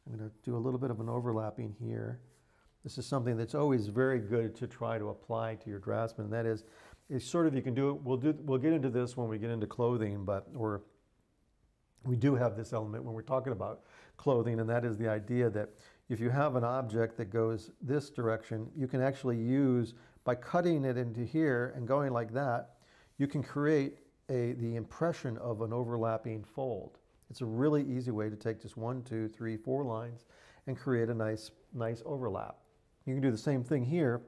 I'm going to do a little bit of an overlapping here. This is something that's always very good to try to apply to your draftsman. That is, it's sort of, you can do it, we'll get into this when we get into clothing, but we do have this element when we're talking about clothing, and that is the idea that if you have an object that goes this direction, you can actually use, by cutting it into here and going like that, you can create the impression of an overlapping fold. It's a really easy way to take just 1, 2, 3, 4 lines and create a nice overlap. You can do the same thing here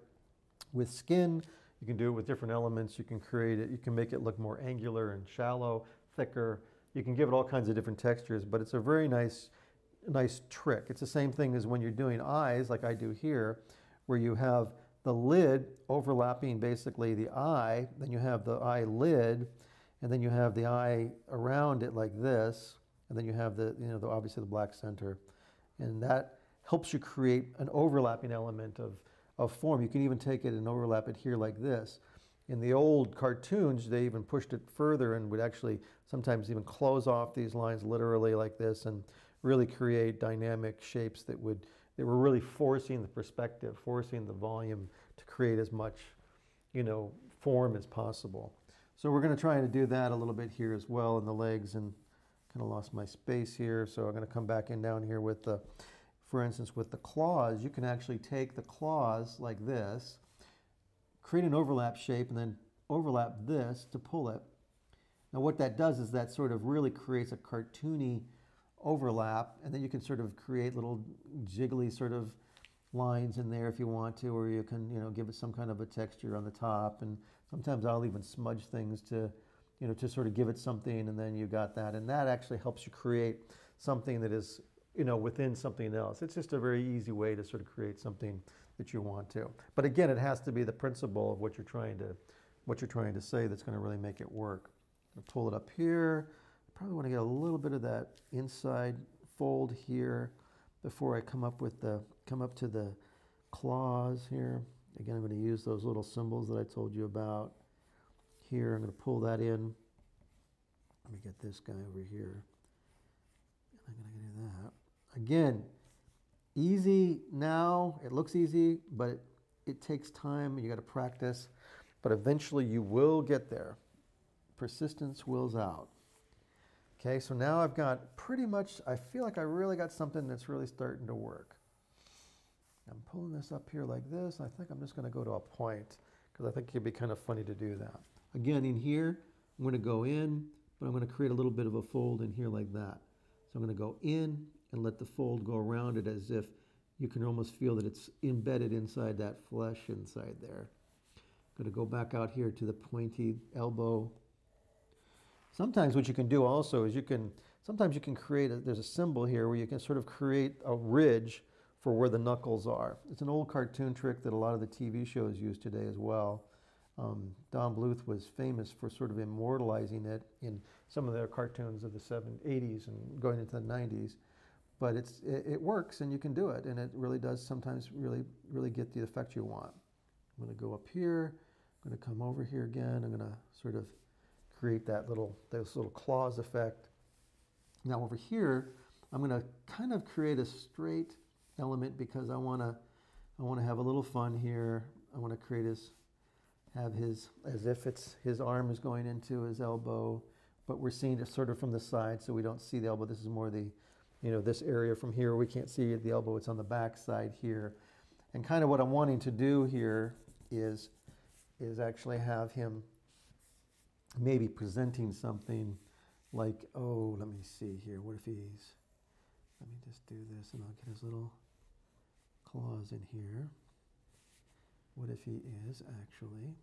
with skin. You can do it with different elements. You can create it, you can make it look more angular and shallow, thicker. You can give it all kinds of different textures, but it's a very nice trick. It's the same thing as when you're doing eyes, like I do here, where you have the lid overlapping basically the eye, then you have the eyelid, and then you have the eye around it like this, and then you have obviously the black center, and that helps you create an overlapping element of form. You can even take it and overlap it here like this. In the old cartoons, they even pushed it further and would actually sometimes even close off these lines literally like this and really create dynamic shapes that were really forcing the perspective, forcing the volume to create as much, form as possible. So we're going to try to do that a little bit here as well in the legs, and kind of lost my space here. So I'm going to come back in down here with the, for instance, with the claws. You can actually take the claws like this, create an overlap shape, and then overlap this to pull it. Now what that does is that sort of really creates a cartoony overlap, and then you can sort of create little jiggly sort of lines in there if you want to, or you can give it some kind of a texture on the top, and sometimes I'll even smudge things to to sort of give it something, and then you got that, and that actually helps you create something that is within something else. It's just a very easy way to sort of create something that you want to. But again, it has to be the principle of what you're trying to say that's going to really make it work. I'll pull it up here. I probably want to get a little bit of that inside fold here before I come up to the claws here. Again, I'm going to use those little symbols that I told you about. Here, I'm going to pull that in. Let me get this guy over here. And I'm going to do that. Again, easy now. It looks easy, but it takes time. You got to practice. But eventually you will get there. Persistence wills out. Okay, so now I've got pretty much, I feel like I really got something that's really starting to work. I'm pulling this up here like this. I think I'm just going to go to a point because I think it'd be kind of funny to do that. Again, in here, I'm going to go in, but I'm going to create a little bit of a fold in here like that. So I'm going to go in and let the fold go around it as if you can almost feel that it's embedded inside that flesh inside there. I'm going to go back out here to the pointy elbow. Sometimes what you can do also is sometimes you can create, there's a symbol here where you can sort of create a ridge for where the knuckles are. It's an old cartoon trick that a lot of the TV shows use today as well. Don Bluth was famous for sort of immortalizing it in some of their cartoons of the 80s and going into the 90s. But it works, and you can do it, and it really does sometimes really get the effect you want. I'm going to go up here. I'm going to come over here again. I'm going to sort of create those little claws effect. Now over here, I'm going to kind of create a straight element because I want to have a little fun here. I want to have his, as if his arm is going into his elbow, but we're seeing it sort of from the side, so we don't see the elbow. This is more the, this area from here. We can't see the elbow. It's on the back side here. And kind of what I'm wanting to do here is actually have him maybe presenting something like, oh, let me see here. What if let me just do this and I'll get his little claws in here. What if he is actually,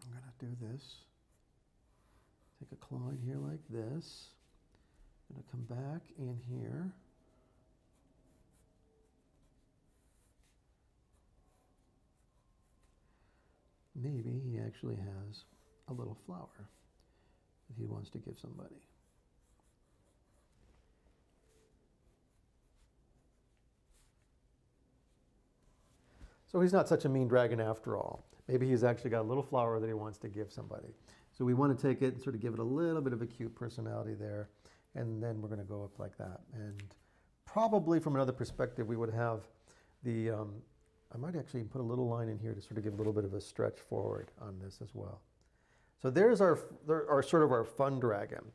I'm going to do this, take a claw in here like this, I'm going to come back in here, maybe he actually has a little flower that he wants to give somebody. So he's not such a mean dragon after all. Maybe he's actually got a little flower that he wants to give somebody. So we want to take it and sort of give it a little bit of a cute personality there. and then we're going to go up like that. And probably from another perspective, we would have the, I might actually put a little line in here to sort of give a little bit of a stretch forward on this as well. So there's our sort of our fun dragon.